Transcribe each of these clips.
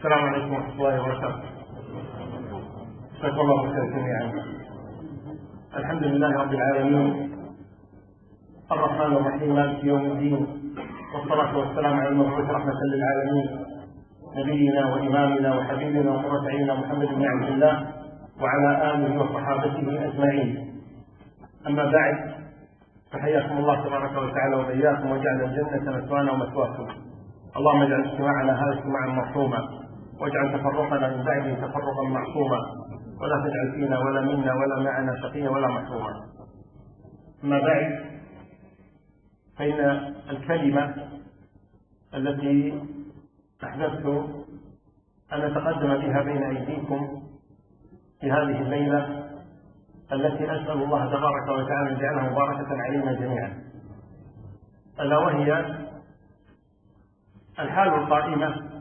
السلام عليكم ورحمة الله وبركاته. جزاكم الله خير جميعا. الحمد لله رب العالمين الرحمن الرحيم مالك يوم الدين، والصلاة والسلام على المبعوث رحمة للعالمين نبينا وإمامنا وحبيبنا وقرة عيننا محمد بن عبد الله وعلى آله وصحابته أجمعين. أما بعد، فحياكم الله تبارك وتعالى وبياكم، وجعل الجنة مثوانا ومثواكم. اللهم اجعل اجتماعنا هذا اجتماعا مرحوما، واجعل تفرقنا من بعده تفرقا معصوما، ولا تجعل فينا ولا منا ولا معنا شقيا ولا محروما. أما بعد، فإن الكلمة التي أحببت أن أتقدم بها بين أيديكم في هذه الليلة التي أسأل الله تبارك وتعالى أن يجعلها مباركة علينا جميعا، ألا وهي الحال القائمة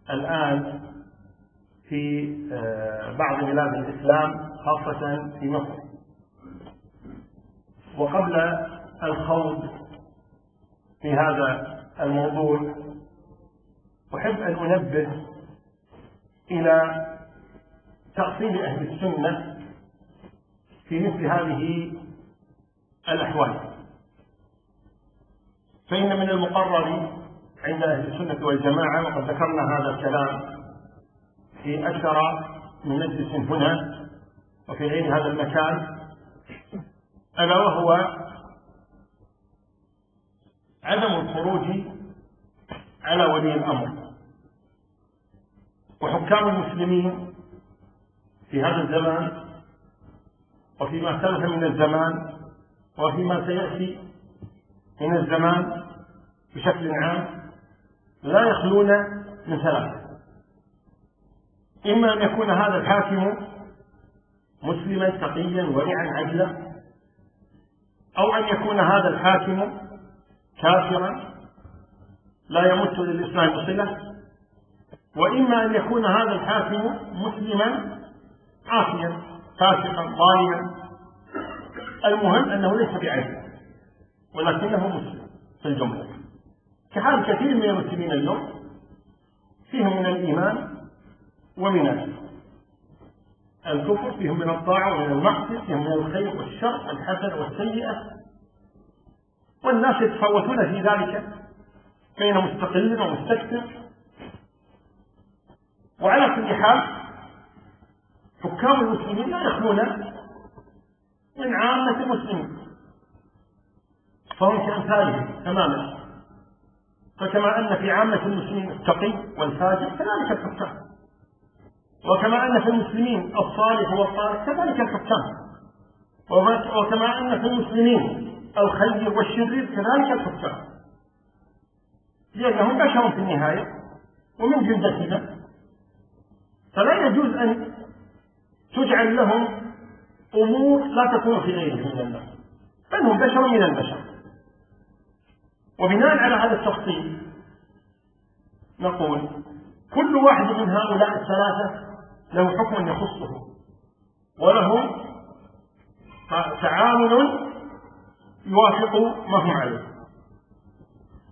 الآن في بعض بلاد الإسلام خاصة في مصر. وقبل الخوض في هذا الموضوع أحب أن أنبه إلى تأصيل أهل السنة في مثل هذه الأحوال. فإن من المقرر عند أهل السنة والجماعة، وقد ذكرنا هذا الكلام في أكثر من مجلس هنا وفي غير هذا المكان، ألا وهو عدم الخروج على ولي الأمر وحكام المسلمين في هذا الزمان وفيما سلف من الزمان وفيما سيأتي من الزمان بشكل عام، لا يخلون من ثلاثة: إما أن يكون هذا الحاكم مسلما تقيا ورعا عدلا، أو أن يكون هذا الحاكم كافرا لا يمت للإسلام صلة، وإما أن يكون هذا الحاكم مسلما عاصيا فاسقا ظالما. المهم أنه ليس بعدل ولكنه مسلم في الجملة، كحال كثير من المسلمين اليوم، فيهم من الإيمان ومن الكفر، فيهم من الطاعة ومن المعصية، فيهم من الخير والشر والحسنة والسيئة، والناس يتفاوتون في ذلك بين مستقل ومستكثر. وعلى كل حال حكام المسلمين لا يخلون من عامة المسلمين، فهم كأمثالهم تماما. فكما أن في عامة المسلمين التقي والفاجر كذلك الحكام، وكما أن في المسلمين الصالح والطالح كذلك الحكام، وكما أن في المسلمين الخير والشرير كذلك الحكام، لأنهم بشر في النهاية ومن جلدتنا، فلا يجوز أن تجعل لهم أمور لا تكون في غيرهم من الناس، بل هم بشر من البشر. وبناء على هذا التفصيل نقول كل واحد من هؤلاء الثلاثة له حكم يخصه وله تعامل يوافق ما هم عليه.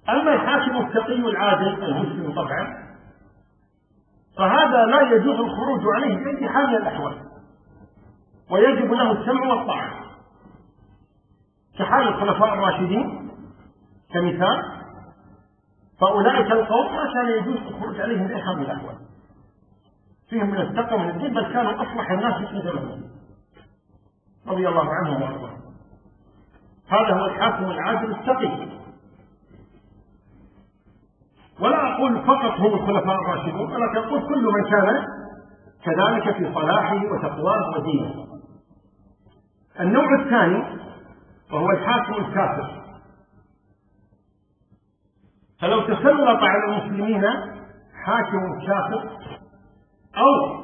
أما الحاكم التقي العادل المسلم طبعا، فهذا لا يجوز الخروج عليه بأي حال من الأحوال، ويجب له السمع والطاعة، كحال الخلفاء الراشدين كمثال. فأولئك القوم ما كان يجوز الخروج عليهم بأي حال من الأحوال، فيهم من التقوى من الدين، بل كانوا أصلح الناس في زمانهم رضي الله عنهم وأرضاهم. هذا هو الحاكم العادل التقي. ولا أقول فقط هم الخلفاء الراشدون، ولكن أقول كل من كان كذلك في صلاحه وتقواه ودينه. النوع الثاني وهو الحاكم الكافر، فلو تسلط على المسلمين حاكم كافر، أو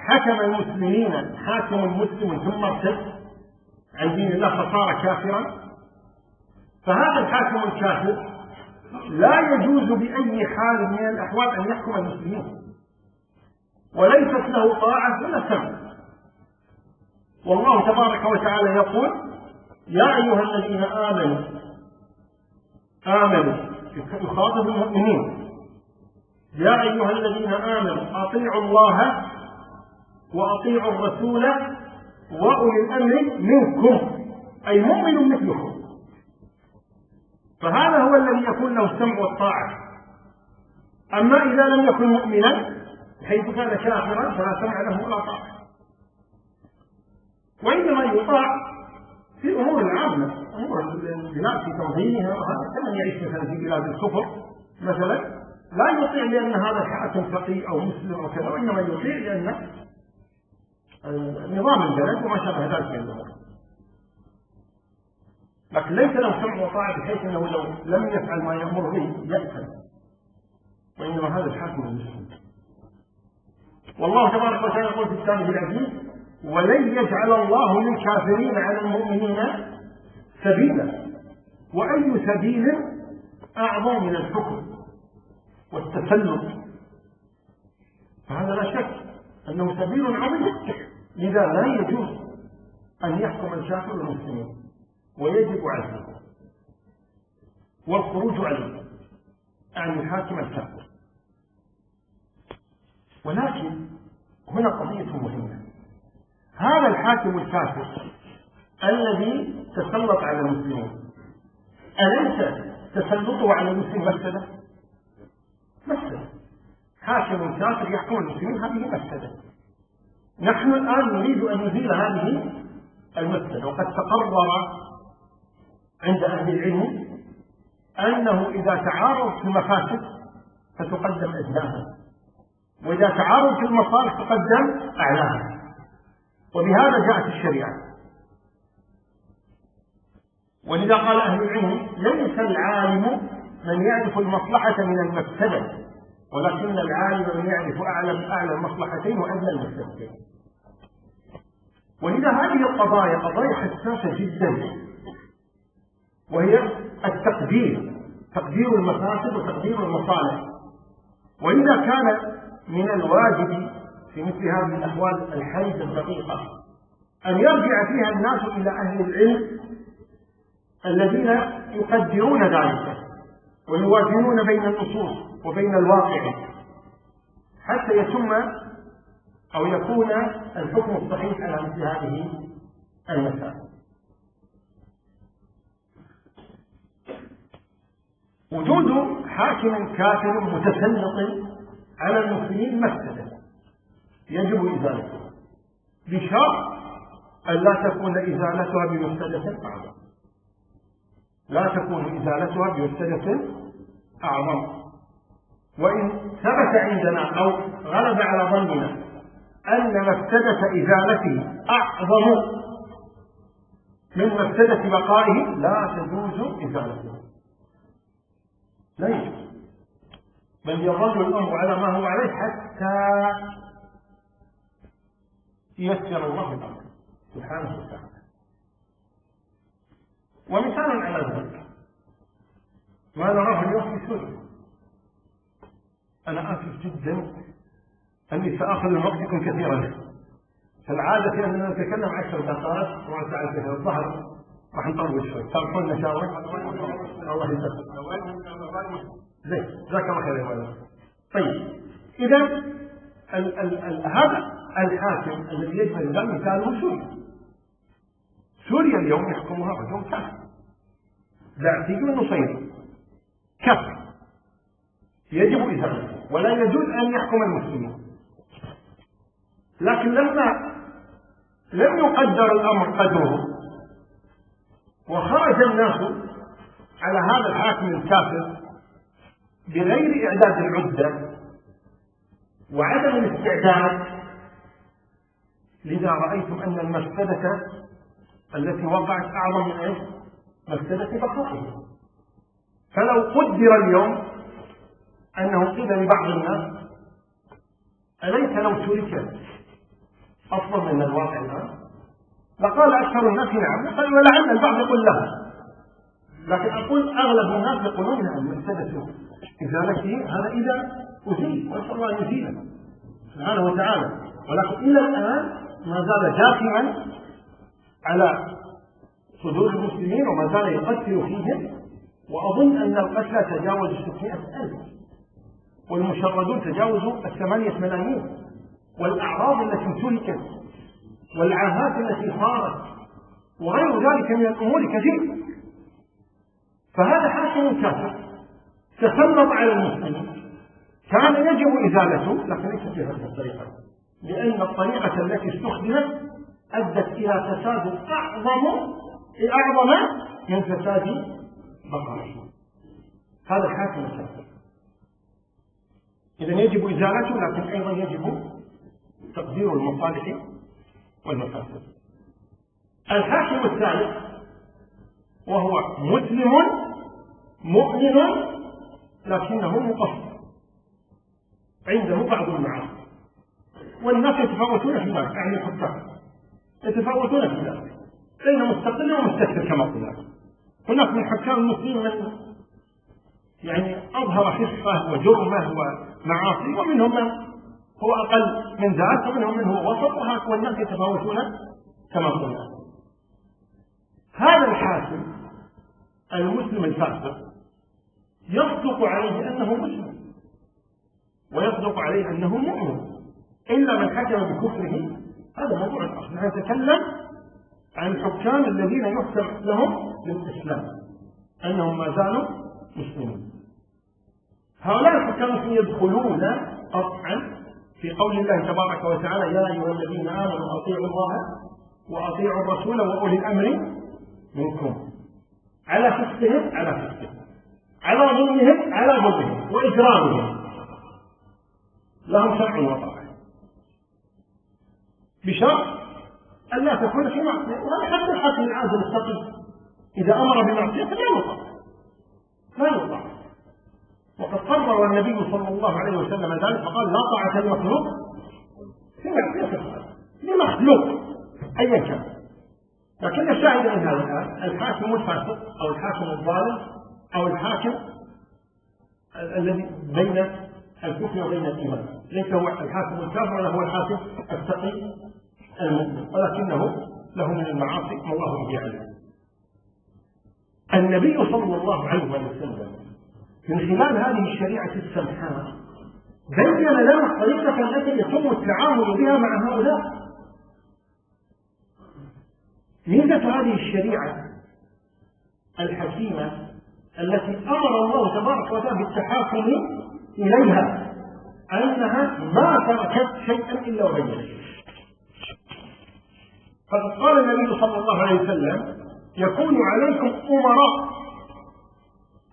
حكم المسلمين حاكم مسلم ثم ارتد عن دين الله فصار كافرا، فهذا الحاكم الكافر لا يجوز بأي حال من الأحوال أن يحكم المسلمين، وليست له طاعة ولا سمع. والله تبارك وتعالى يقول: يا أيها الذين آمنوا يخاطب المؤمنين يا أيها الذين آمنوا أطيعوا الله وأطيعوا الرسول وأولي الأمر منكم، أي مؤمن مثلكم. فهذا هو الذي يكون له السمع والطاعة. أما إذا لم يكن مؤمنا حيث كان كافرا فلا سمع له ولا طاعة، وإنما يطاع في الأمور العامة، أمور البلاد في تنظيمها، وهذا كمن يعيش مثلا في بلاد الكفر مثلا لا يطيع لأن هذا حاكم فقيه أو مسلم أو كذا، وإنما يطيع لأن نظام البلد وما شابه ذلك من الأمور. لكن ليس له سمع وطاعة بحيث أنه لو لم يفعل ما يأمر به يأثم، وإنما هذا الحاكم المسلم. والله تبارك وتعالى يقول في كتابه العزيز: ولن يجعل الله للكافرين على المؤمنين سبيلا. وأي سبيل أعظم من الحكم والتسلط؟ فهذا لا شك أنه سبيل عظيم، لذا لا يجوز أن يحكم الكافر المسلمين، ويجب عزله والخروج عليه عن الحاكم الكافر. ولكن هنا قضية مهمة: هذا الحاكم الكافر الذي تسلط على المسلمين أليس تسلطه على المسلم مفسدة؟ مفسدة. حاكم كافر يحكم المسلمين، هذه مفسدة. نحن الآن نريد أن نزيل هذه المفسدة، وقد تقرر عند أهل العلم أنه إذا تعارض في المفاسد فتقدم أدناها، وإذا تعارض في المصالح تقدم أعلاها، وبهذا جاءت الشريعة. ولذا قال أهل العلم: ليس العالم من يعرف المصلحة من المفسدة، ولكن العالم من يعرف أعلى المصلحتين وأدنى المفسدتين. ولذا هذه القضايا قضايا حساسة جدا، وهي تقدير المفاسد وتقدير المصالح. وإذا كان من الواجب في مثل هذه الأحوال الحيز الدقيقة أن يرجع فيها الناس إلى أهل العلم الذين يقدرون ذلك ويوازنون بين النصوص وبين الواقع حتى يتم أو يكون الحكم الصحيح على مثل هذه المسائل. وجود حاكم كافر متسلط على المسلمين مفسدة يجب إزالته، بشرط أن لا تكون إزالتها بمفسدة أعظم. لا تكون إزالتها بمفسدة أعظم. وإن ثبت عندنا أو غلب على ظننا أن مفسدة إزالته أعظم من مفسدة بقائه لا تجوز إزالته، لا يجوز، بل يظل الأمر على ما هو عليه حتى ييسر الله الأمر سبحانه وتعالى. ومثال على ذلك ما نراه اليوم في سوريا. أنا آسف جدا أني سآخذ من وقتكم كثيرا، فالعادة أننا نتكلم 10 دقائق وما ساعة كثير، الظهر راح نطول شوي، سامحونا إن شاء الله. الله يسلمك. زين، جزاك الله خير يا ولد. طيب، إذا هذا الحاكم الذي يجب ذلك مثاله سوريا. سوريا اليوم يحكمها رجل كافر ذاتي النصيري كفر يجب إزالته ولا يجوز أن يحكم المسلمين. لكن لما لم يقدر الأمر قدره وخرج الناس على هذا الحاكم الكافر بغير إعداد العدة وعدم الاستعداد، لذا رأيتم أن المفسدة التي وقعت أعظم من مفسدة بقائه. فلو قدر اليوم أنه قيل لبعض الناس أليس لو ترك أفضل من الواقع الآن؟ لقال أكثر الناس نعم، ولعل البعض يقول لا، لكن أقول أغلب الناس يقولون نعم مفسدة إزالته هذا إذا أزيل، وإن شاء الله يزيله سبحانه وتعالى. ولكن إلى الآن ما زال جاثما على صدور المسلمين وما زال يقتل فيهم، وأظن أن القتلى تجاوز 600,000. والمشردون تجاوزوا 8 ملايين، والأعراض التي امتلكت والعاهات التي صارت وغير ذلك من الأمور كثير. فهذا حاكم كافر تسلط على المسلمين، كان يجب إزالته، لكن ليس بهذه الطريقة، لأن الطريقة التي استخدمت أدت إلى فساد أعظم من فساد بقائه. هذا الحاكم الكافر. إذن يجب إزالته، لكن أيضا يجب تقدير المصالح والمفاسد. الحاكم الثالث وهو مسلم مؤمن لكنه مقصر، عنده بعض المعاصي، والناس يتفاوتون في ذلك، يعني الحكام يتفاوتون في ذلك بين مستقل ومستكثر كما قلنا. هناك من حكام المسلمين من يعني أظهر خفة وجرمة ومعاصي، ومنهم من هو أقل من ذلك، ومنهم من هو وسط، والناس يتفاوتون كما قلنا. هذا الحاكم المسلم الفاسق يصدق عليه أنه مسلم ويصدق عليه أنه مؤمن، إلا من حكم بكفره. هذا موضوع آخر. نحن نتكلم عن الحكام الذين يحكم لهم بالإسلام أنهم ما زالوا مسلمين. هؤلاء الحكام يدخلون قطعا في قول الله تبارك وتعالى: يا أيها الذين آمنوا أطيعوا الله وأطيعوا الرسول وأولي الأمر منكم، على فسقهم على ظلمهم وإجرامهم لهم سمع وطاعة، بشرط أن لا تكون في معصية. وهذا حتى الحاكم العادل التقي إذا أمر بمعصية لا يطاع. وقد قرر النبي صلى الله عليه وسلم ذلك فقال: لا طاعة لمخلوق في معصية لمخلوق أيا كان. لكن الشاهد من هذا الآن الحاكم الفاسق أو الحاكم الظالم أو الحاكم الذي بين الكفر وبين الإيمان ليس هو الحاكم الكافر ولا هو الحاكم التقي المؤمن، ولكنه له من المعاصي ما الله به عليه. النبي صلى الله عليه وسلم من خلال هذه الشريعة السمحاء بين لنا الطريقة التي يتم التعامل بها مع هؤلاء. ميزة هذه الشريعة الحكيمة التي أمر الله تبارك وتعالى بالتحاكم إليها أنها ما تركت شيئا إلا وبينت. فقد قال النبي صلى الله عليه وسلم: يكون عليكم أمراء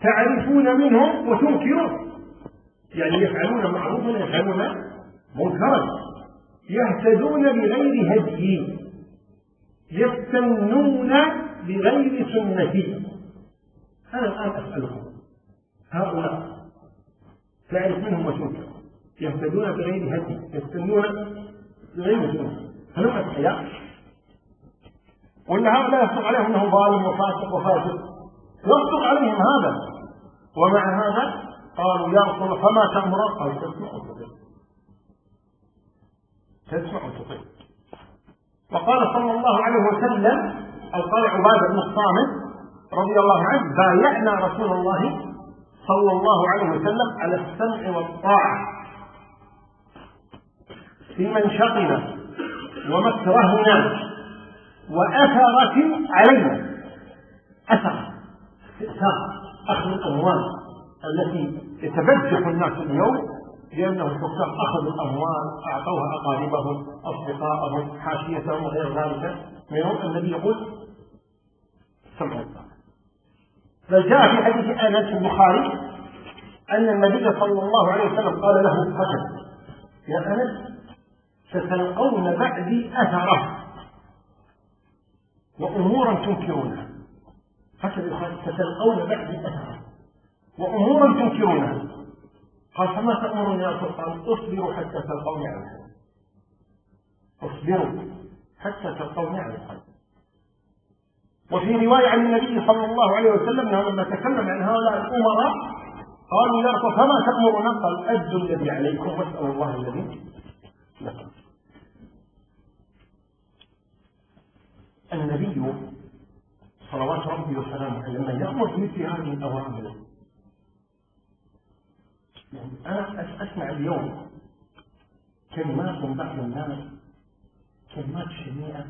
تعرفون منهم وتنكرون، يعني يفعلون معروفا ويفعلون منكرا، يهتدون بغير هدي، يستنون بغير سنتي. أنا الآن أسألكم: هؤلاء تعرف منهم وتنكر، يهتدون بغير هدي، يستنون بغير سنتي، هل هم أتقياء؟ ولا هؤلاء يصدق عليهم أنه ظالم وفاسق وفاسد؟ يصدق عليهم هذا، ومع هذا قالوا: يا رسول الله فما تأمر؟ قال: تسمع وتطيع. وقال صلى الله عليه وسلم، أو قال عبادة بن الصامت رضي الله عنه: بايعنا رسول الله صلى الله عليه وسلم على السمع والطاعة في منشطنا ومكرهنا وأثرة علينا. أثر أخذ الأموال التي يتبجح الناس اليوم لأنه الحكام أخذوا الأموال أعطوها أقاربهم أصدقائهم حاشيتهم وغير ذلك منهم. النبي يقول: سمع الطاعة. فجاء في حديث أنس في البخاري أن النبي صلى الله عليه وسلم قال له قتل: يا أنس ستلقون بعدي أثرة وأمورا تنكرونها. ستلقون بعدي أثرة وأمورا تنكرونها. قال: فما تأمرون يا رسول الله؟ اصبروا حتى تلقوني على الحق. اصبروا حتى تلقوني على الحق. وفي رواية عن النبي صلى الله عليه وسلم لما تكلم عن هؤلاء الأمراء قالوا: يا رسول فما تأمرنا؟ قال: أدوا الذي عليكم واسألوا الله الذي لكم. النبي صلوات ربي وسلامه لما يأمر بمثل هذه الأوامر أنا أسمع اليوم كلمات من بعض الناس، كلمات شنيعة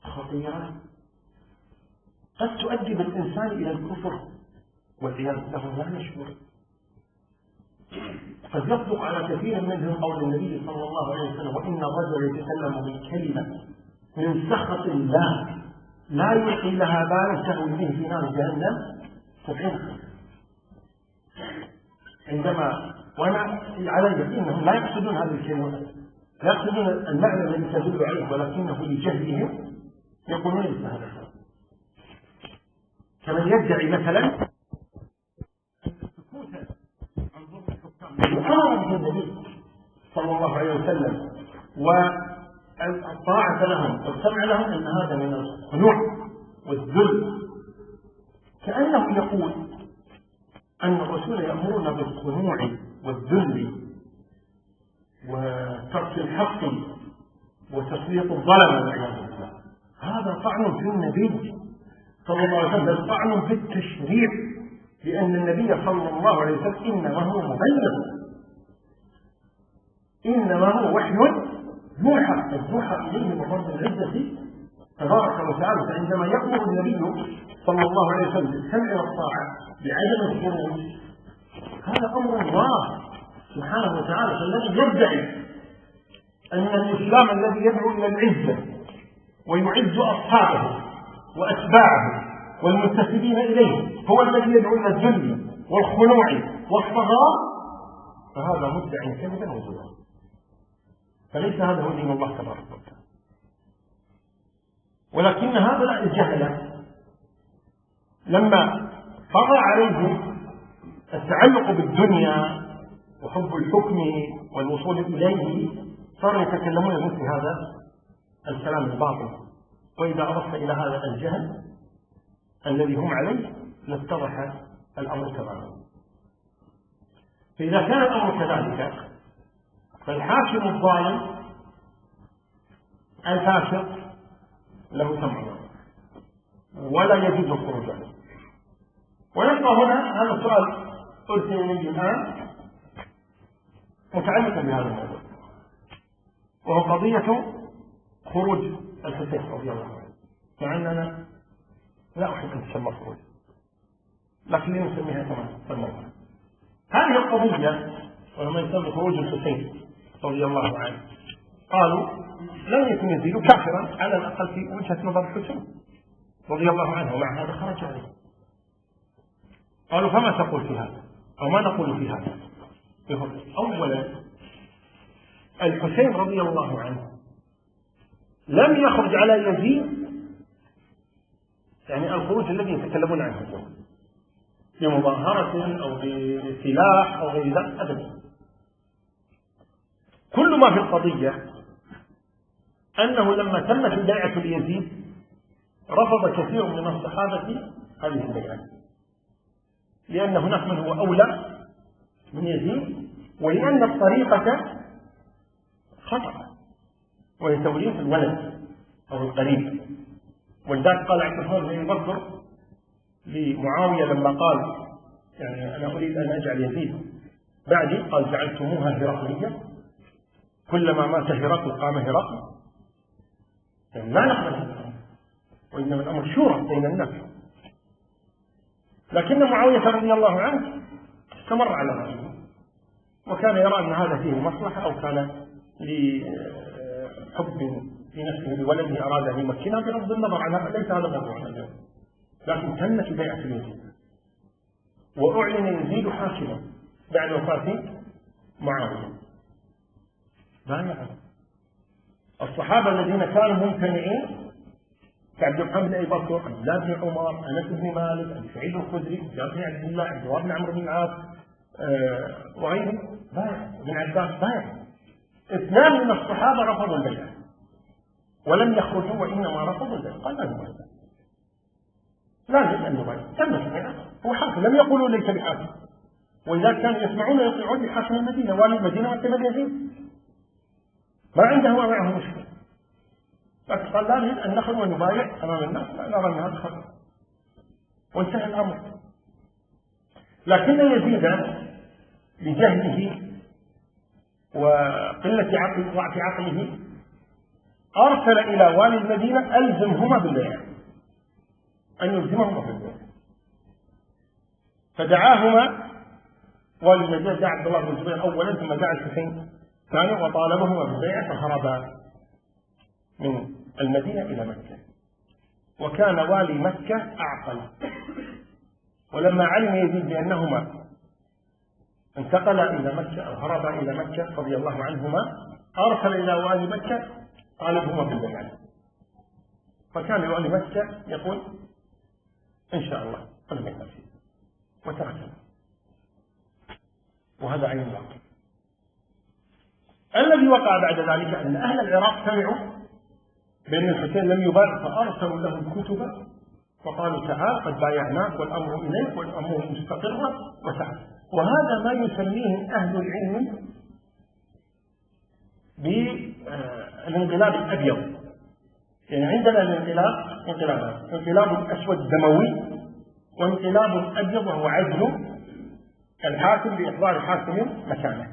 خطيرة قد تؤدي بالإنسان إلى الكفر والعياذ بالله لا يشعر. قد يصدق على كثير منهم قول النبي صلى الله عليه وسلم: وإن الرجل يتكلم بالكلمة من سخط الله لا يلقي لها بالا تهوي به في نار جهنم 70 خريفا. عندما وأنا على اليقين أنهم لا يقصدون هذه الكلمة، لا يقصدون المعنى الذي تدل عليه، ولكنه لجهلهم يقولون مثل هذا الكلام. كمن يدعي مثلا سكوتا عن ظلم الحكام محاربة النبي صلى الله عليه وسلم والطاعة لهم والسمع لهم، أن هذا من الخنوع والذل، كأنه يقول أن الرسول يأمرنا بالخنوع والذل وترك الحق وتسليط الظلم والعياذ بالله. هذا طعن في النبي صلى الله عليه وسلم، طعن في التشريع، لأن النبي صلى الله عليه وسلم إنما هو مبلغ، إنما هو وحي يوحى إليه من رب العزة تبارك وتعالى. فعندما يأمر النبي صلى الله عليه وسلم بالسمع والطاعة بعدم الخروج، هذا أمر الله سبحانه وتعالى. فالذي يدعي أن الإسلام الذي يدعو إلى العزة ويعز أصحابه وأتباعه والمنتسبين إليه هو الذي يدعو إلى الذل والخنوع والصغار، فهذا مدعي كذبا وزورا، فليس هذا هو دين الله تبارك وتعالى. ولكن هؤلاء الجهلة لما طغى عليهم التعلق بالدنيا وحب الحكم والوصول إليه صاروا يتكلمون مثل هذا الكلام الباطل. وإذا أضفت إلى هذا الجهل الذي هم عليه لاتضح الأمر تماما. فإذا كان الأمر كذلك فالحاكم الظالم الفاسق له سمع ولا يجوز الخروج عنه. ويبقى هنا هذا السؤال أرسل إليه الآن متعلقا بهذا الموضوع، وهو قضية خروج الحسين رضي الله عنه، مع أننا لا أحب أن تسمى خروج، لكن نسميها كما سموها. هذه القضية ولما يسمى خروج الحسين رضي الله عنه قالوا لم يكن يزيد كافرا على الأقل في وجهة نظر الحسين رضي الله عنه، ومع هذا خرج عليه. قالوا فما تقول في هذا أو ما نقول في هذا؟ أولا الحسين رضي الله عنه لم يخرج على يزيد، يعني الخروج الذي يتكلمون عنه اليوم بمظاهرة أو بسلاح أو غير ذلك أبدا. كل ما في القضية أنه لما تمت البيعة ليزيد رفض كثير من الصحابة هذه البيعة، لأن هناك من هو أولى من يزيد، ولأن الطريقة خطأ وهي توريث الولد أو القريب. ولذلك قال عثمان بن بكر لمعاوية لما قال يعني أنا أريد أن أجعل يزيد بعدي، قال جعلتموها هرقلية، كلما مات هرقل قام هرقل، يعني لا نقبل هذا، وإنما الأمر شورى بين الناس. لكن معاوية رضي الله عنه استمر على رأيه، وكان يرى أن هذا فيه مصلحة أو كان لحب في نفسه لولده أراد أن يمكنها بغض النظر عنها، ليس هذا موضوعنا اليوم. لكن تمت بيعة يزيد وأعلن يزيد حاكما بعد وفاة معاوية. بايع الصحابة الذين كانوا ممتنعين كعبد الرحمن بن أبي بكر، عبد الله بن عمر، أنس بن مالك، أبي سعيد الخدري، جابر بن عبد الله، عبد الله بن عمرو بن العاص وغيرهم، بايع ابن عباس بايع. 2 من الصحابة رفضوا البيعة ولم يخرجوا، وإنما رفضوا البيعة، قال لا نبايع، لا نجد أن نبايع، تمت البيعة، هو حاكم، لم يقولوا ليس بحاكم. ولذلك كانوا يسمعون ويطيعون لحاكم المدينة، والي المدينة وكما يزيد ما عنده ومعه مشكلة، لكن قال لا نريد أن نخرج ونبايع أمام الناس، لا نرى أن هذا خطأ، وانتهى الأمر. لكن يزيد بجهله وقلة عقله وضعف عقله أرسل إلى والي المدينة ألزمهما بالبيع، أن يلزمهما بالبيع. فدعاهما والي المدينة، دعا عبد الله بن الزبير أولا ثم دعا الحسين ثانيا وطالبهما بالبيع، فهربا من المدينة إلى مكة. وكان والي مكة أعقل، ولما علم يزيد بأنهما انتقلا إلى مكة أو هربا إلى مكة رضي الله عنهما أرسل إلى والي مكة طالبهما بالبيع. فكان والي مكة يقول إن شاء الله ولم يفعل شيء وتركه، وهذا عين الواقع. الذي وقع بعد ذلك أن أهل العراق سمعوا بأن الحسين لم يبايع، فأرسلوا له الكتب وقالوا تعال قد بايعناك والأمر إليك والأمر مستقرة وتعال. وهذا ما يسميه أهل العلم بالانقلاب الأبيض. يعني عندنا الانقلاب انقلاب أسود دموي، وانقلاب أبيض وهو عزل الحاكم بإحضار حاكم مكانه.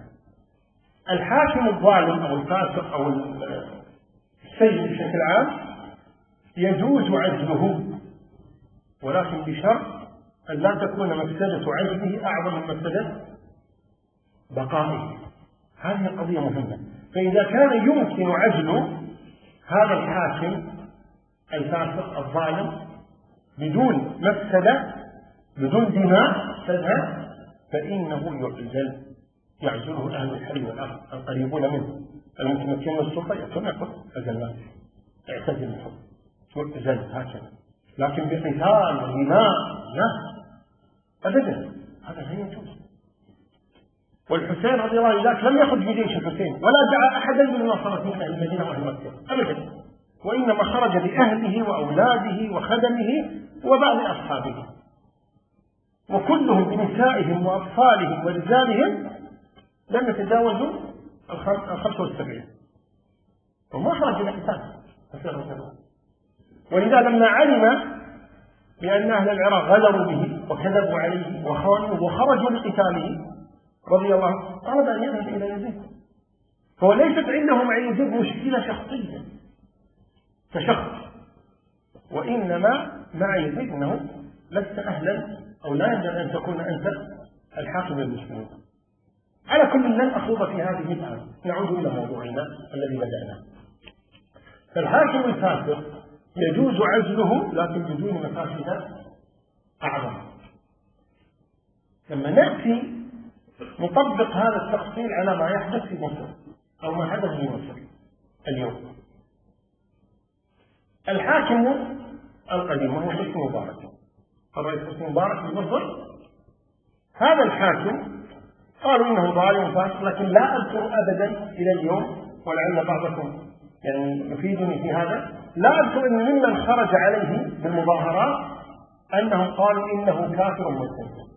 الحاكم الظالم أو الفاسق أو السيء بشكل عام يجوز عزله، ولكن بشرط أن لا تكون مفسدة عزله أعظم من مفسدة بقائه. هذه قضية مهمة. فإذا كان يمكن عزل هذا الحاكم الفاسق الظالم بدون مفسدة بدون دماء تذهب، فإنه يعزله أهل الحل والعقد القريبون منه المتمكنين من السلطة، يقول أزلناه اعتزل الحكم أزل هكذا. لكن بقتال ودماء لا أبدا، هذا لا يجوز. والحسين رضي الله عنه ذاك لم يخرج بجيش الحسين ولا دعا أحدا بالنصرة من أهل المدينة وأهل مكة أبدا، وإنما خرج بأهله وأولاده وخدمه وبعض أصحابه، وكلهم بنسائهم وأطفالهم ورجالهم لم يتجاوزوا 75، وما خرج لقتال. ولذا لما علم بأن أهل العراق غدروا به وكذبوا عليه وخانوه وخرجوا لقتاله رضي الله عنه طلب أن يذهب إلى يزيد. فهو ليست عنده مع يزيد مشكلة شخصية كشخص، وإنما مع يزيد أنه لست أهلا أو لا ينبغي أن تكون أنت الحاكم للمسلمين. على كل لن أخوض في هذه الآن، نعود إلى موضوعنا الذي بدأنا. فالحاكم الفاسق يجوز عزله لكن بدون مفاسد أعظم. لما نأتي نطبق هذا التفصيل على ما يحدث في مصر أو ما حدث في مصر اليوم. الحاكم القديم وهو حسني مبارك، الرئيس حسني مبارك في مصر، هذا الحاكم قالوا إنه ظالم فاسق، لكن لا أذكر أبدا إلى اليوم، ولعل بعضكم يعني يفيدني في هذا، لا أذكر أن ممن خرج عليه بالمظاهرات أنهم قالوا إنه كافر مسلم،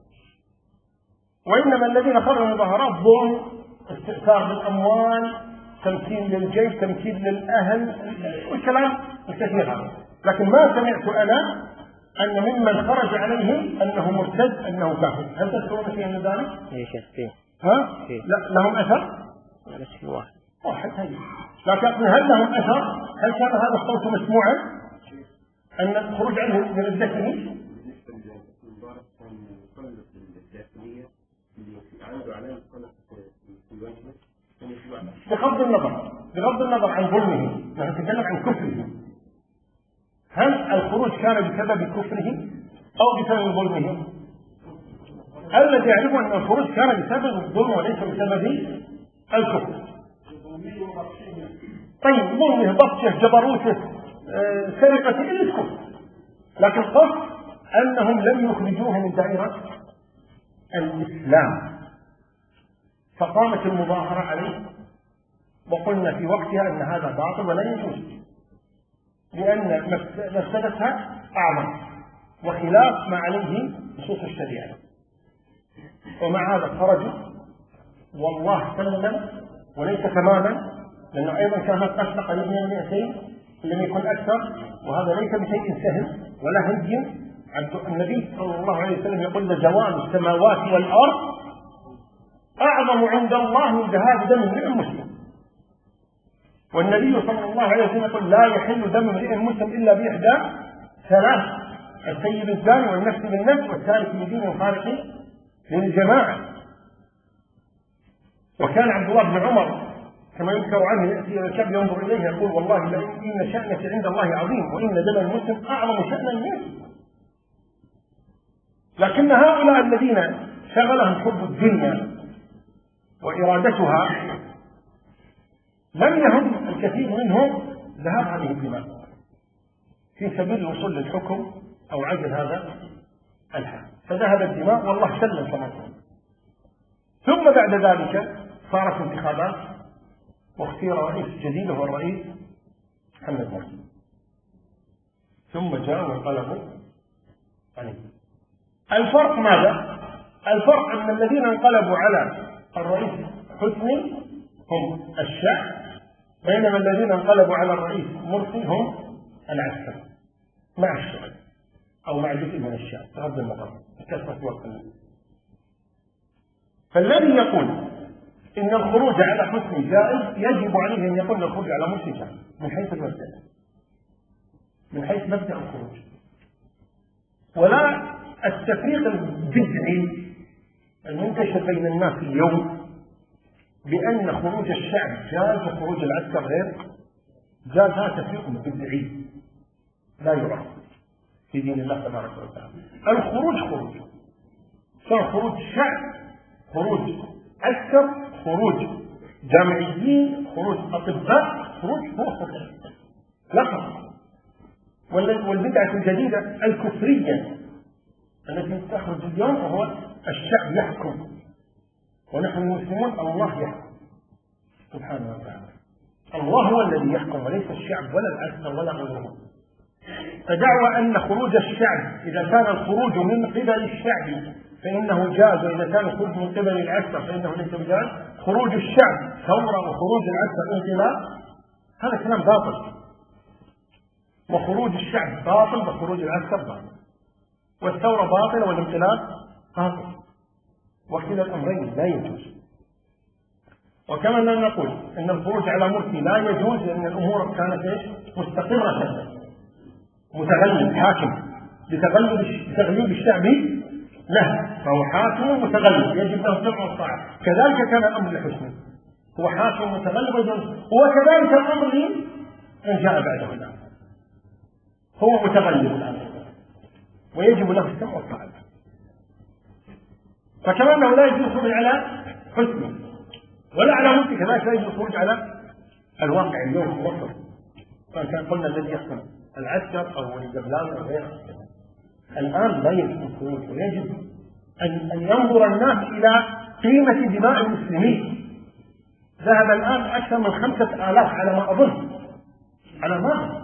وإنما الذين خرجوا بالمظاهرات ظلم، استئثار بالأموال، تمكين للجيش، تمكين للأهل، والكلام الكثير هذا. لكن ما سمعت أنا أن ممن خرج عليهم أنه مرتد أنه كافر. هل تذكرون في أن ذلك؟ يا شيخ فيه. ها؟ فيه. لا لهم أثر؟ بس واحد. هل لكن هل لهم أثر؟ هل كان هذا الصوت مسموعا؟ أن الخروج عنه بردته؟ بغض النظر عن ظلمه، نحن نتكلم عن كفره. هل الخروج كان بسبب كفره أو بسبب ظلمه؟ الذي يعرف أن الخروج كان بسبب الظلم وليس بسبب الكفر. طيب ظلمه، بطشه، جبروته، سرقته، إلا الكفر، لكن قصد أنهم لم يخرجوه من دائرة الإسلام. فقامت المظاهرة عليه، وقلنا في وقتها أن هذا باطل ولا يجوز، لأن مفسدتها أعظم وخلاف ما عليه نصوص الشريعة. ومع هذا خرجوا والله سلم، وليس تماما، لأنه أيضا كانت قتل قريب من 200 لم يكن أكثر، وهذا ليس بشيء سهل ولا هين. النبي صلى الله عليه وسلم يقول لزوال السماوات والأرض أعظم عند الله من ذهاب دم امرئ مسلم. والنبي صلى الله عليه وسلم يقول لا يحل دم امرئ مسلم إلا بإحدى ثلاث: السيد الزاني والنفس بالنفس والثالث بدين الخارق للجماعة. وكان عبد الله بن عمر كما يذكر عنه يأتي إلى الكعبة ينظر إليه يقول والله إن شأنك عند الله عظيم وإن دم المسلم أعظم شأنا منه. لكن هؤلاء الذين شغلهم حب الدنيا وإرادتها لم يهم الكثير منهم ذهاب هذه الدماء في سبيل الوصول للحكم أو عزل هذا الحال، فذهب الدماء والله سلم كما قلنا. ثم بعد ذلك صارت انتخابات واختير رئيس جديد وهو الرئيس محمد مرسي، ثم جاءوا وانقلبوا عليه. الفرق ماذا؟ الفرق أن الذين انقلبوا على الرئيس حسني هم الشعب، بينما الذين انقلبوا على الرئيس مرسي هم العسكر مع الشعب أو مع جزء من الشعب بغض النظر كثرة وقت. فالذي يقول إن الخروج على حسني جائز يجب عليه أن يقول الخروج على مرسي جائز من حيث المبدأ، من حيث مبدأ الخروج، ولا التفريق البدعي المنتشر بين الناس اليوم بأن خروج الشعب جاز وخروج العسكر غير جاز. هذا تفريق بدعي لا يرى في دين الله تبارك وتعالى. الخروج خروج، سواء خروج شعب، خروج عسكر، خروج جامعيين، خروج أطباء، خروج هو خروج لا فرق. والبدعة الجديدة الكفرية التي تخرج اليوم وهو الشعب يحكم ونحن المسلمون الله يحكم سبحانه وتعالى. الله هو الذي يحكم وليس الشعب ولا العسكر ولا غيره. فدعوى أن خروج الشعب إذا كان الخروج من قبل الشعب فإنه جاز، وإذا كان الخروج من قبل العسكر فإنه ليس بجاز. خروج الشعب ثورة وخروج العسكر انقلاب هذا كلام باطل، وخروج الشعب باطل وخروج العسكر باطل، والثورة باطلة والانقلاب باطل، وكلا الأمرين لا يجوز. وكما لا نقول أن الخروج على مرسي لا يجوز لأن الأمور كانت مستقرة متغلب حاكم بتغليب الشعب له، فهو حاكم متغلب يجب له السمع والطاعة. كذلك كان الأمر لحسني، هو حاكم متغلب وكذلك الأمر من جاء بعده الآن هو متغلب الآن ويجب له السمع والطاعة. فكما أنه لا يجوز الخروج على حسني ولا على مرسي كذلك لا يجوز الخروج على الواقع اليوم في مصر، فكان قلنا الذي يحكم العسكر أو الجبلان أو غيره. الآن لا يجب الخروج، ويجب أن ينظر الناس إلى قيمة دماء المسلمين. ذهب الآن أكثر من 5,000 على ما أظن. على ماذا؟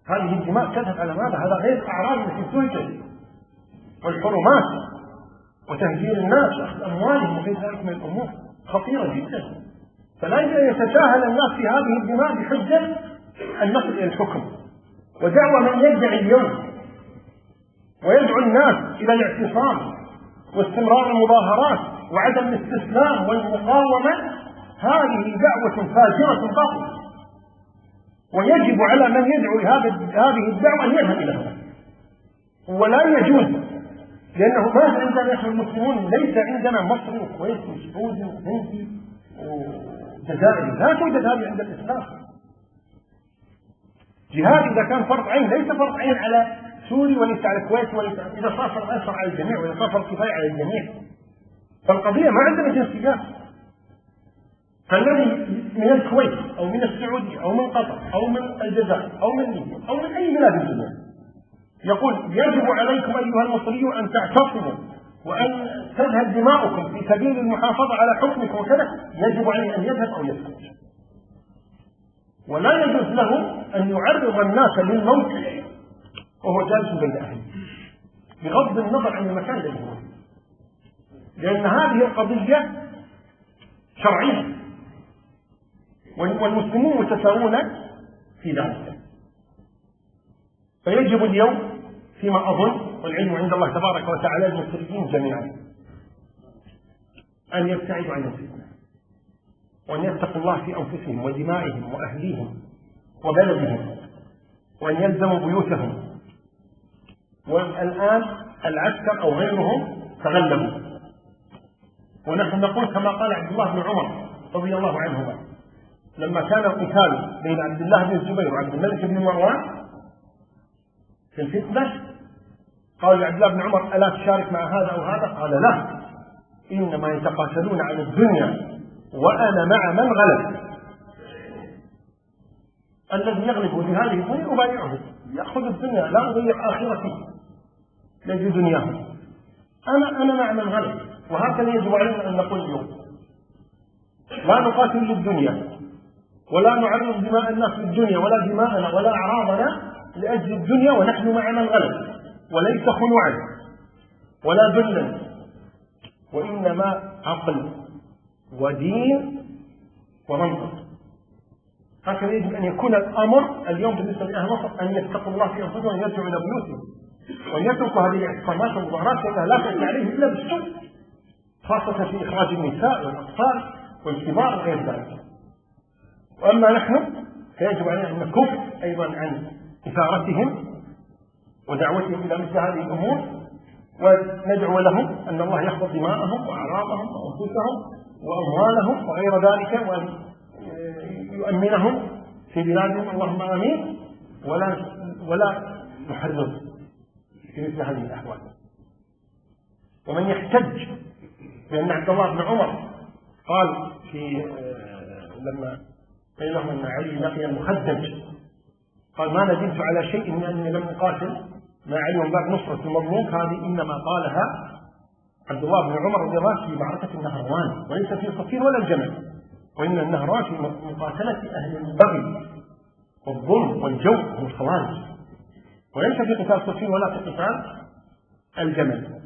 هذه الدماء تذهب على ماذا؟ هذا غير الأعراض التي تنتج والحرمات وتهجير الناس وأخذ أموالهم وغير ذلك من الأمور خطيرة جدا. فلا يتساهل الناس في هذه الدماء بحجة أن نصل إلى الحكم. ودعوى من يدعي اليوم ويدعو الناس إلى الاعتصام واستمرار المظاهرات وعدم الاستسلام والمقاومة هذه دعوة فاجرة باطلة، ويجب على من يدعو هذه الدعوة أن يذهب إلى هذا، ولا يجوز، لأنه ما عندنا نحن المسلمون ليس عندنا مصري وكويتي وسعودي وهندي وجزائري، لا توجد هذه عند الإسلام. جهاد إذا كان فرض عين ليس فرض عين على سوري وليس على الكويت وليس إذا صار فرض عين صار على الجميع، وإذا صار فرض كفاية على الجميع. فالقضية ما عندنا جنسيات، فالذي من الكويت أو من السعودية أو من قطر أو من الجزائر أو من ليبيا أو من أي بلاد الدنيا يقول يجب عليكم أيها المصريون أن تعتصموا وأن تذهب دماؤكم في سبيل المحافظة على حكمكم وكذا، يجب عليه أن يذهب أو يسكت، ولا يجوز له أن يعرض الناس للموت وهو جالس بين أهله بغض النظر عن المكان الذي هو، لأن هذه القضية شرعية والمسلمون متساوون في ذلك. فيجب اليوم فيما أظن والعلم عند الله تبارك وتعالى المسلمين جميعا أن يبتعدوا عن الفتنة، وأن يتقوا الله في أنفسهم ودمائهم وأهليهم وبلدهم، وأن يلزموا بيوتهم. والآن العسكر أو غيرهم تغلبوا، ونحن نقول كما قال عبد الله بن عمر رضي الله عنهما لما كان القتال بين عبد الله بن الزبير وعبد الملك بن مروان في الفتنة، قال عبد الله بن عمر: ألا تشارك مع هذا أو هذا؟ قال: لا، إنما يتقاتلون عن الدنيا وأنا مع من غلب. الذي يغلب لهذه الدنيا أبايعه، يأخذ الدنيا، لا أضيع آخرتي لأجل دنياه. أنا مع من غلب. وهكذا يجب علينا أن نقول اليوم: لا نقاتل للدنيا، ولا نعرض دماء الناس للدنيا، ولا دماءنا ولا أعراضنا لأجل الدنيا، ونحن مع من غلب، وليس خنوعا ولا ذلا، وإنما عقل ودين ومنطق. هكذا يجب أن يكون الأمر اليوم بالنسبة لأهل مصر، أن يتقوا الله في أنفسهم وأن يرجعوا إلى بيوتهم، وأن يتركوا هذه الاعتصامات والمظاهرات لأنها لا تأتي عليهم إلا بالسوء، خاصة في إخراج النساء والأطفال والكبار وغير ذلك. وأما نحن فيجب علينا أن نكف أيضا عن إثارتهم ودعوتهم إلى مثل هذه الأمور، وندعو لهم أن الله يحفظ دماءهم وأعراضهم وأنفسهم وأموالهم وغير ذلك، وأن يؤمنهم في بلادهم، اللهم آمين، ولا نحرض في مثل هذه الأحوال. ومن يحتج بأن عبد الله بن عمر قال لما قيل لهم أن علي لقي المخدج قال: ما ندمت على شيء من أني لم أقاتل مع علي من باب نصرة المظلوم. هذه إنما قالها عبد الله بن عمر رضي الله عنه في معركة النهروان، وليس في صفين ولا الجمل، وإن النهروان في مقاتلة أهل البغي والظلم والجور والخوارج، وليس في قتال صفين ولا في قتال الجمل.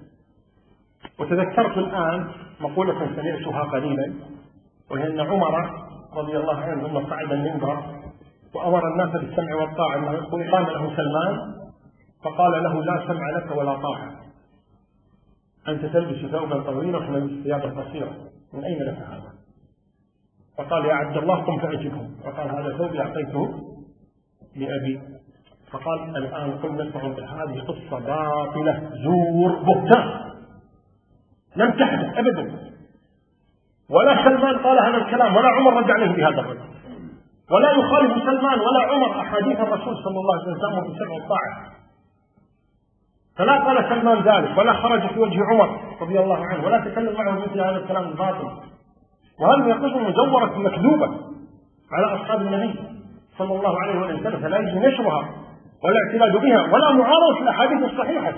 وتذكرت الآن مقولة سمعتها قليلا، وهي أن عمر رضي الله عنه لما صعد المنبر وأمر الناس بالسمع والطاعة، وقام له سلمان فقال له: لا سمع لك ولا طاعة، أنت تلبس ثوبا طويلا وتلبس ثيابا قصيرة، من أين لك هذا؟ فقال: يا عبد الله قم فأجبهم. فقال: هذا ثوبي أعطيته لأبي. فقال: الآن قل نسمع هذه قصة باطلة زور بهتان لم تحدث أبدا، ولا سلمان قال هذا الكلام، ولا عمر رد عليه بهذا الرد، ولا يخالف سلمان ولا عمر أحاديث الرسول صلى الله عليه وسلم بالسمع والطاعة. فلا قال سلمان ذلك، ولا خرج في وجه عمر رضي الله عنه، ولا تكلم معه مثل هذا الكلام الباطل. وهذه يقصد مزورة مكذوبة على أصحاب النبي صلى الله عليه وسلم، فلا يجب نشرها ولا اعتماد بها ولا معارضة الأحاديث الصحيحة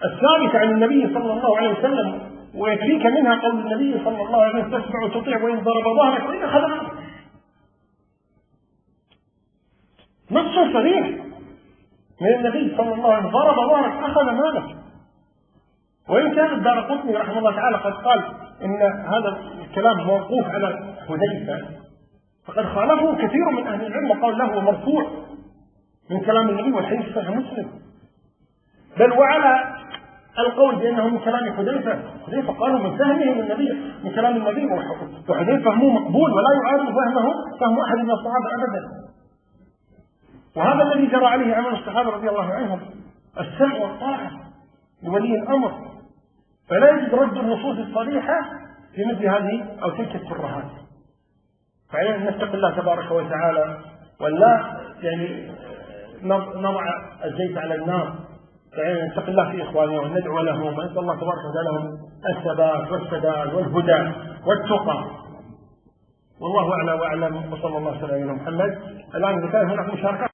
الثابتة عن النبي صلى الله عليه وسلم. ويكفيك منها قول النبي صلى الله عليه وسلم: تسمع وتطيع وإن ضرب ظهرك وإن أخذ عنك. نص صريح من النبي صلى الله عليه وسلم: ضرب ظهرك أخذ مالك. وإن كان الدارقطني رحمه الله تعالى قد قال إن هذا الكلام موقوف على حذيفة، فقد خالفه كثير من أهل العلم وقال له مرفوع من كلام النبي، والحديث صحيح مسلم. بل وعلى القول بأنه من كلام حذيفة قالوا من فهمه من كلام النبي، وحذيفة فهمه مقبول ولا يعارض فهمه فهم أحد من الصحابة أبدا. وهذا الذي جرى عليه عمل الصحابة رضي الله عنهم، السمع والطاعة لولي الأمر، فلا يجب رد النصوص الصريحة في مثل هذه أو تلك الترهات. فعلينا أن نتقي الله تبارك وتعالى، ولا يعني نضع الزيت على النار. فعلينا نتقي الله في إخواننا وندعو لهم ونسأل الله تبارك وتعالى لهم الثبات والسداد والهدى والتقى. والله أعلى وأعلم، وصلى الله على محمد. الآن إذا كان هناك مشاركة